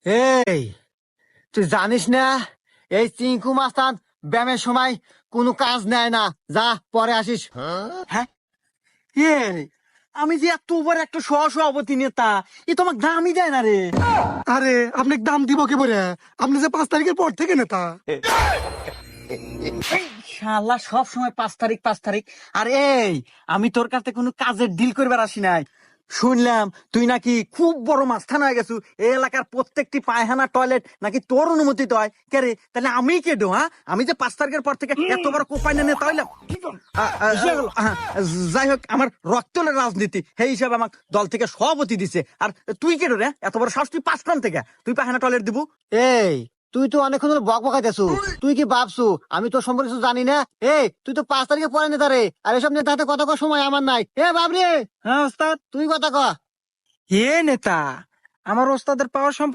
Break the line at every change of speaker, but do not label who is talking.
এই তুই জানিস না এই চিঙ্কু মাস্তান ব্যায়ামের সময় কোনো কাজ নেয় না, যা পরে আসিস।
হ্যাঁ আমি যে এত বড় একটা সভাপতি নেতা, এ তো আমাকে দামই দেয় না রে।
আরে আপনাকে দাম দিব কি বলে? আপনি যে 5 তারিখের পর থেকে নেতা।
শালা সব সময় 5 তারিখ 5 তারিখ। আর এই আমি তোর কাছে কোনো কাজের ডিল করবার আসি নাই। শুনলাম তুই নাকি খুব বড় মাস্তান হয়ে গেছু, এই এলাকার প্রত্যেকটি পায়খানা টয়লেট নাকি তোর অনুমতিতে হয়। কে রে, তাহলে আমি কে ডো? হ্যাঁ, আমি যে 5 তারিখের পর থেকে এত বড় কোপাইনা নেতা হইলাম। যাই হোক, আমার রক্তলের রাজনীতি সেই হিসাবে আমাকে দল থেকে সভাপতি দিছে। আর তুই কে রে, এত বড় সাহস? তুই 5 থেকে তুই পায়খানা টয়লেট দিব?
এই তুই তো অনেকক্ষণ ধরে বক বকাইতেছু। তুই কি ভাবছু আমি তোর সম্পর্কে কিছু জানি না? এই তুই তো 5 তারিখে পরে নেতা রে, আর এসব নেতা হাতে কথা কর সময় আমার নাই। এ বাবরে,
হ্যাঁ ওস্তাদ।
তুই কথা ক।
হে নেতা, আমার ওস্তাদের পাওয়ার সম্পর্কে